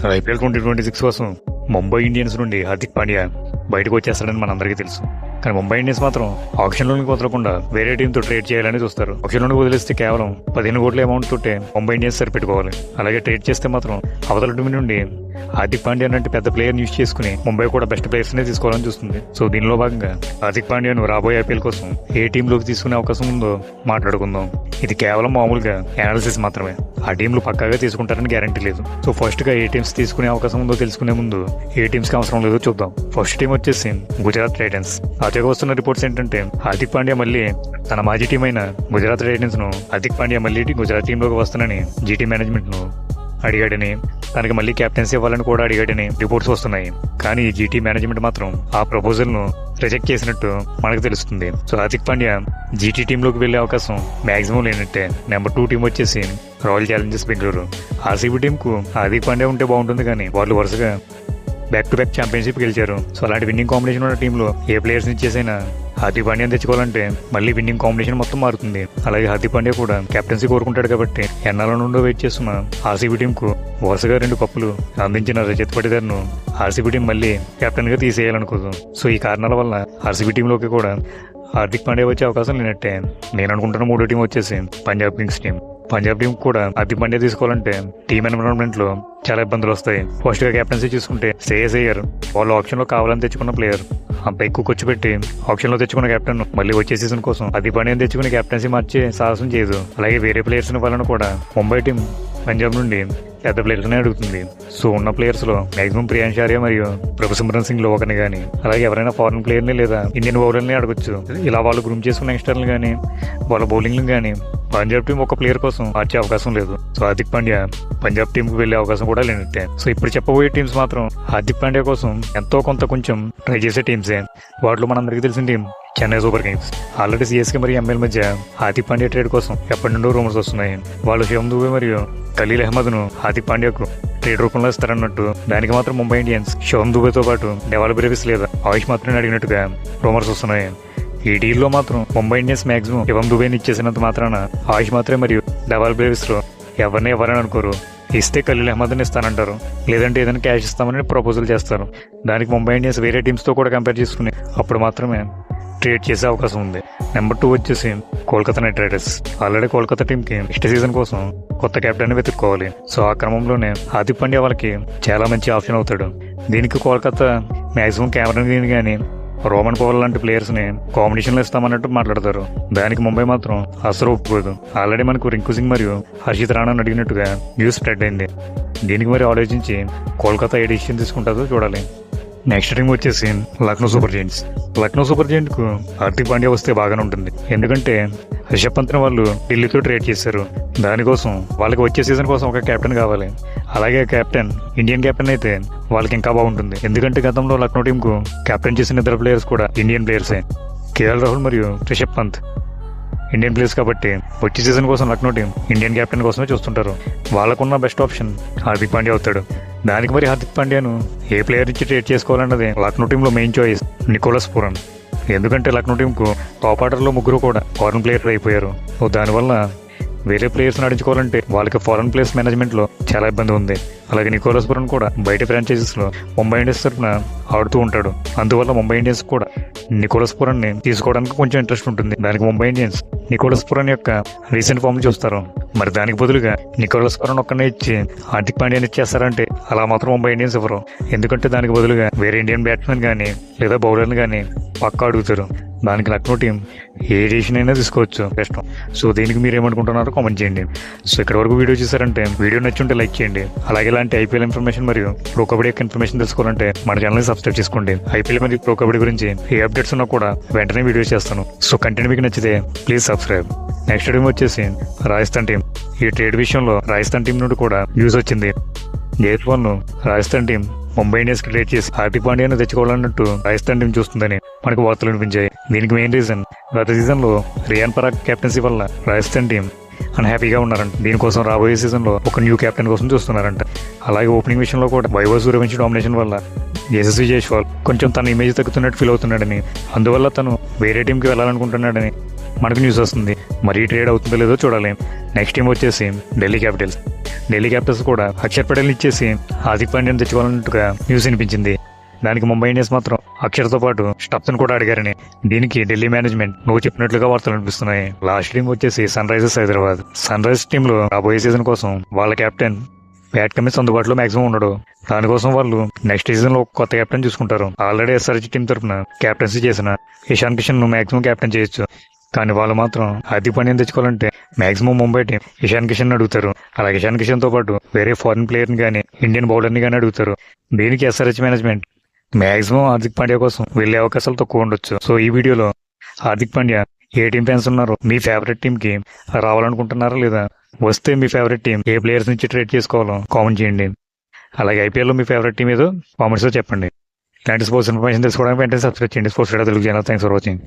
IPL 2026 కోసం Mumbai Indians నుండి హార్దిక్ పాండ్యా బయటకు వచ్చేస్తాడని మనందరికీ తెలుసు. కానీ ముంబై ఇండియన్స్ మాత్రం ఆక్షన్లోనికి వదలకుండా వేరే టీంతో ట్రేడ్ చేయాలని చూస్తారు. ఆక్షన్లోనికి వదిలేస్తే కేవలం 15 కోట్ల అమౌంట్ తోటే ముంబై ఇండియన్స్ సరిపెట్టుకోవాలి. అలాగే ట్రేడ్ చేస్తే మాత్రం అవతల టీం నుండి హార్దిక్ పాండ్యా అంటే పెద్ద ప్లేయర్ యూజ్ చేసుకుని ముంబై కూడా బెస్ట్ ప్లేయర్స్ నే తీసుకోవాలని చూస్తుంది. సో దీనిలో భాగంగా హార్దిక్ పాండ్యాను రాబోయే ఐపీఎల్ కోసం ఏ టీంలోకి తీసుకునే అవకాశం ఉందో మాట్లాడుకుందాం. ఇది కేవలం మామూలుగా అనాలిసిస్ మాత్రమే. ఆ టీంలు పక్కాగా తీసుకుంటారని గ్యారంటీ లేదు. సో ఫస్ట్ గా ఏ టీమ్స్ తీసుకునే అవకాశం ఉందో తెలుసుకునే ముందు ఏ టీమ్స్ కి అవసరం లేదో చూద్దాం. ఫస్ట్ టీం వచ్చేసి గుజరాత్ టైటన్స్. తాజాగా వస్తున్న రిపోర్ట్స్ ఏంటంటే హార్దిక్ పాండ్యా మళ్ళీ తన మాజీ టీం అయిన గుజరాత్ టైటన్స్ ను హార్దిక్ పాండ్యా మళ్ళీ గుజరాత్ టీంలోకి వస్తానని జీటీ మేనేజ్మెంట్ ను అడిగాడని, తనకి మళ్ళీ కెప్టెన్సీ ఇవ్వాలని కూడా అడిగాడని రిపోర్ట్స్ వస్తున్నాయి. కానీ జీటీ మేనేజ్మెంట్ మాత్రం ఆ ప్రపోజల్ ను రిజెక్ట్ చేసినట్టు మనకు తెలుస్తుంది. సో హార్దిక్ పాండ్యా జీటీ టీంలోకి వెళ్లే అవకాశం మాక్సిమం లేనట్టే. నెంబర్ 2 టీం వచ్చేసి royal Challengers Bengaluru. RCB team కు హార్దిక్ పాండ్యా ఉంటే బాగుంటుంది, కానీ వాళ్ళు వరుసగా బ్యాక్ టు బ్యాక్ ఛాంపియన్షిప్ గెలిచారు. సో అలాంటి విన్నింగ్ కాంబినేషన్ ఉన్న టీంలో ఏ ప్లేయర్స్ ఇచ్చేసైనా హార్దిక్ పాండ్యాని తెచ్చుకోవాలంటే మళ్ళీ విన్నింగ్ కాంబినేషన్ మొత్తం మారుతుంది. అలాగే హార్దిక్ పాండ్యా కూడా కెప్టెన్సీ కోరుకుంటాడు కాబట్టి ఎన్నాళ్ళ నుండో వెయిట్ చేస్తున్న ఆర్సీబీ టీం కు వరుసగా 2 కప్పులు అందించిన రజత్ పటిదార్ ను ఆర్సీబీ టీం మళ్ళీ కెప్టెన్ గా తీసేయాలనుకోదు. సో ఈ కారణాల వల్ల ఆర్సీబీ టీంలోకి కూడా హార్దిక్ పాండ్యా వచ్చే అవకాశం లేనట్టే. నేను అనుకుంటున్న 3వ టీం వచ్చేసి Punjab Kings team. Punjab team కూడా హార్దిక్ పాండ్యా తీసుకోవాలంటే టీమ్ ఎన్విరాన్మెంట్ లో చాలా ఇబ్బందులు వస్తాయి. ఫస్ట్ గా కెప్టెన్సీ చూసుకుంటే శ్రేయస్ అయ్యర్ వాళ్ళు ఆప్షన్ లో కావాలని తెచ్చుకున్న ప్లేయర్. అంత ఎక్కువ ఖర్చు పెట్టి ఆప్షన్ లో తెచ్చుకున్న కెప్టెన్ మళ్ళీ వచ్చే సీజన్ కోసం హార్దిక్ పాండ్యాని తెచ్చుకుని కెప్టెన్సీ మార్చే సాహసం చేయదు. అలాగే వేరే ప్లేయర్స్ వాళ్ళని కూడా ముంబై టీం పంజాబ్ నుండి పెద్ద ప్లేయర్స్ అడుగుతుంది. సో ఉన్న ప్లేయర్స్ లో మాక్సిమం ప్రియాంశ్ ఆర్య మరియు ప్రభుసిమ్రన్ సింగ్ లో ఒకరిని కానీ, అలాగే ఎవరైనా ఫారెన్ ప్లేయర్ ని లేదా ఇండియన్ బౌలర్ని అడగొచ్చు. ఇలా వాళ్ళు గ్రూమ్ చేసుకున్న యంగ్స్టర్లు కానీ వాళ్ళ బౌలింగ్ కానీ పంజాబ్ టీం ఒక ప్లేయర్ కోసం మార్చే అవకాశం లేదు. సో హార్దిక్ పాండ్యా పంజాబ్ టీం కు వెళ్లే అవకాశం కూడా లేనట్టే. సో ఇప్పుడు చెప్పబోయే టీమ్స్ మాత్రం హార్దిక్ పాండ్యా కోసం ఎంతో కొంచెం ట్రై చేసే టీమ్సే. వాటిలో మనందరికీ తెలిసిన team Chennai super Kings. Already CSK మరియు ఎంఎల్ మధ్య హార్దిక్ పాండ్యా ట్రేడ్ కోసం ఎప్పటి నుండో రూమర్స్ వస్తున్నాయి. వాళ్ళు శివం దుబే మరియు ఖలీల్ అహ్మద్ ను హార్దిక్ పాండ్యాకు ట్రేడ్ రూపంలో ఇస్తారన్నట్టు. దానికి మాత్రం ముంబై ఇండియన్స్ శివం దుబేతో పాటు డెవల్ బ్రేవిస్ లేదా ఆయుష్ మాత్రమే అడిగినట్టుగా రూమర్స్ వస్తున్నాయి. ఈ డీల్లో మాత్రం ముంబై ఇండియన్స్ మాక్సిమం శివం దుబేని ఇచ్చేసినంత మాత్రాన ఆయుష్ మాత్రమే మరియు డెవల్ బ్రేవిస్ లో ఎవరిని అనుకోరు. ఇస్తే ఖలీల్ అహ్మద్ని ఇస్తానంటారు, లేదంటే ఏదైనా క్యాష్ ఇస్తామని ప్రపోజల్ చేస్తారు. దానికి ముంబై ఇండియన్స్ వేరే టీమ్స్ తో కూడా కంపేర్ చేసుకుని అప్పుడు మాత్రమే ట్రేడ్ చేసే అవకాశం ఉంది. నెంబర్ 2 వచ్చేసి Kolkata night riders. Already Kolkata team కి నెక్స్ట్ సీజన్ కోసం కొత్త కెప్టెన్ వెతుక్కోవాలి. సో ఆ క్రమంలోనే హార్దిక్ పాండ్యా వాళ్ళకి చాలా మంచి ఆప్షన్ అవుతాడు. దీనికి కోల్కతా మాక్సిమం కెమెరాన్ గ్రీన్ కానీ రోమన్ పవర్ లాంటి ప్లేయర్స్ ని కాంబినేషన్ లో ఇస్తామన్నట్టు మాట్లాడతారు. దానికి ముంబై మాత్రం అసలు ఒప్పుకోదు. ఆల్రెడీ మనకు రింకు సింగ్ మరియు హర్షిత్ రాణాను అడిగినట్టుగా న్యూస్ స్ప్రెడ్ అయింది. దీనికి మరి ఆలోచించి కోల్కతా ఏ డిసిషన్ తీసుకుంటుందో చూడాలి. నెక్స్ట్ టీం వచ్చేసి Lucknow super Giants. Lucknow super giant కు హార్దిక్ పాండ్యా వస్తే బాగానే ఉంటుంది. ఎందుకంటే రిషబ్ పంత్ ని వాళ్ళు ఢిల్లీతో ట్రేడ్ చేశారు. దానికోసం వాళ్ళకి వచ్చే సీజన్ కోసం ఒక కెప్టెన్ కావాలి. అలాగే కెప్టెన్ ఇండియన్ కెప్టెన్ అయితే వాళ్ళకి ఇంకా బాగుంటుంది. ఎందుకంటే గతంలో లక్నో టీం కు కెప్టెన్ చేసిన ఇద్దరు ప్లేయర్స్ కూడా ఇండియన్ ప్లేయర్సే. కేఎల్ రాహుల్ మరియు రిషబ్ పంత్ ఇండియన్ ప్లేయర్స్ కాబట్టి వచ్చే సీజన్ కోసం లక్నో టీం ఇండియన్ కెప్టెన్ కోసమే చూస్తుంటారు. వాళ్ళకున్న బెస్ట్ ఆప్షన్ హార్దిక్ పాండ్యా అవుతాడు. దానికి మరి హార్దిక్ పాండ్యాను ఏ ప్లేయర్ ఇచ్చి ట్రేడ్ చేసుకోవాలన్నది లక్నో టీంలో మెయిన్ చాయిస్ నికోలస్ పూరన్. ఎందుకంటే లక్నో టీంకు టాప్ ఆర్డర్లో 3 కూడా ఫారెన్ ప్లేయర్ అయిపోయారు. సో దానివల్ల వేరే ప్లేయర్స్ నడుచుకోవాలంటే వాళ్ళకి ఫారెన్ ప్లేయర్స్ మేనేజ్మెంట్ లో చాలా ఇబ్బంది ఉంది. అలాగే నికోలస్ పూరన్ కూడా బయట ఫ్రాంచైజీస్ లో ముంబై ఇండియన్స్ తరఫున ఆడుతూ ఉంటాడు. అందువల్ల ముంబై ఇండియన్స్ కూడా నికోలస్ పూరన్ ని తీసుకోవడానికి కొంచెం ఇంట్రెస్ట్ ఉంటుంది. దానికి ముంబై ఇండియన్స్ నికోలస్ పూరన్ యొక్క రీసెంట్ ఫామ్ చూస్తారు. మరి దానికి బదులుగా నికోలస్ పూరన్ ఒక్కనే ఇచ్చి హార్దిక్ పాండ్యాని ఇచ్చేస్తారంటే అలా మాత్రం ముంబై ఇండియన్స్ ఇవ్వరు. ఎందుకంటే దానికి బదులుగా వేరే ఇండియన్ బ్యాట్స్మెన్ కానీ లేదా బౌలర్ని కానీ పక్కా అడుగుతారు. దానికి లక్నో టీం ఏ డిసిషన్ అయినా తీసుకోవచ్చు కష్టం. సో దీనికి మీరు ఏమనుకుంటున్నారో కామెంట్ చేయండి. సో ఇక్కడ వరకు వీడియో చూసారంటే వీడియో నచ్చుంటే లైక్ చేయండి. అలాగే ఇలాంటి ఐపీఎల్ ఇన్ఫర్మేషన్ మరియు ప్రో కబడ్డీ యొక్క ఇన్ఫర్మేషన్ తెలుసుకోవాలంటే మన ఛానల్ని సబ్స్క్రైబ్ చేసుకోండి. ఐపీఎల్ మరియు ప్రో కబడ్డీ గురించి ఏ అప్డేట్స్ ఉన్నా కూడా వెంటనే వీడియో చేస్తాను. సో కంటెంట్ మీకు నచ్చితే ప్లీజ్ సబ్స్క్రైబ్. నెక్స్ట్ టీం వచ్చేసి రాజస్థాన్ టీం. ఈ ట్రేడ్ విషయంలో రాజస్థాన్ టీం నుండి కూడా న్యూస్ వచ్చింది. జైస్వాల్ ను రాజస్థాన్ టీం ముంబై ఇండియన్స్ కి ట్రేడ్ చేసి హార్దిక్ పాండ్యాను తెచ్చుకోవాలన్నట్టు రాజస్థాన్ టీం చూస్తుందని మనకు వార్తలు వినిపించాయి. దీనికి మెయిన్ రీజన్ గత సీజన్ లో రియాన్ పరాగ్ కెప్టెన్సీ వల్ల రాజస్థాన్ టీం అన్హ్యాపీగా ఉన్నారంట. దీనికోసం రాబోయే సీజన్ లో ఒక న్యూ కెప్టెన్ కోసం చూస్తున్నారంట. అలాగే ఓపెనింగ్ విషయంలో కూడా వైభవ్ సూర్యవంశీ డామినేషన్ వల్ల యశస్వి జైస్వాల్ కొంచెం తన ఇమేజ్ తగ్గుతున్నట్టు ఫీల్ అవుతున్నాడని, అందువల్ల తను వేరే టీంకి వెళ్ళాలనుకుంటున్నాడని మనకు న్యూస్ వస్తుంది. మరి ట్రేడ్ అవుతుందో లేదో చూడాలి. నెక్స్ట్ టీం వచ్చేసి ఢిల్లీ క్యాపిటల్స్. ఢిల్లీ క్యాపిటల్స్ కూడా అక్షర్ పటేల్ని ఇచ్చేసి హార్దిక్ పాండ్యాని తెచ్చుకోవాలన్నట్టుగా న్యూస్ వినిపించింది. దానికి ముంబై ఇండియన్స్ మాత్రం అక్షర్తో పాటు స్టప్స్ని కూడా అడిగారని, దీనికి ఢిల్లీ మేనేజ్మెంట్ నువ్వు చెప్పినట్లుగా వార్తలు అనిపిస్తున్నాయి. లాస్ట్ టీం వచ్చేసి Sunrisers Hyderabad. Sunrisers టీంలో రాబోయే సీజన్ కోసం వాళ్ళ కెప్టెన్ ప్యాట్ కమిన్స్ అందుబాటులో మాక్సిమం ఉండడు. దానికోసం వాళ్ళు నెక్స్ట్ సీజన్ లో కొత్త కెప్టెన్ చూసుకుంటారు. ఆల్రెడీ ఎస్ఆర్హెచ్ టీం తరఫున కెప్టెన్సీ చేసిన ఇషాన్ కిషన్ ను మాక్సిమం కెప్టెన్ చేయొచ్చు. కానీ వాళ్ళు మాత్రం హార్దిక్ పాండ్యాని తెచ్చుకోవాలంటే మాక్సిమం ముంబై టీం ఇషాన్ కిషన్ అడుగుతారు. అలాగే ఇషాన్ కిషన్ తో పాటు వేరే ఫారిన్ ప్లేయర్ని కానీ ఇండియన్ బౌలర్ని కానీ అడుగుతారు. దీనికి SRH management maximum Hardik Pandya కోసం వెళ్లే అవకాశాలు తక్కువ ఉండొచ్చు. సో ఈ వీడియోలో హార్దిక్ పాండ్యా ఏ టీం ఫ్యాన్స్ ఉన్నారో, మీ ఫేవరెట్ టీం కి రావాలనుకుంటున్నారా లేదా, వస్తే మీ ఫేవరెట్ టీం ఏ ప్లేయర్స్ నుంచి ట్రేడ్ చేసుకోవాలో కామెంట్ చేయండి. అలాగే ఐపీఎల్లో మీ ఫేవరెట్ టీం ఏదో కామెంట్స్లో చెప్పండి. ఇలాంటి స్పోర్ట్స్ ఇన్ఫర్మేషన్ తెలుసుకోవడానికి వెంటనే సబ్స్క్రైబ్ చేయండి sports Telugu channel. Thanks for watching.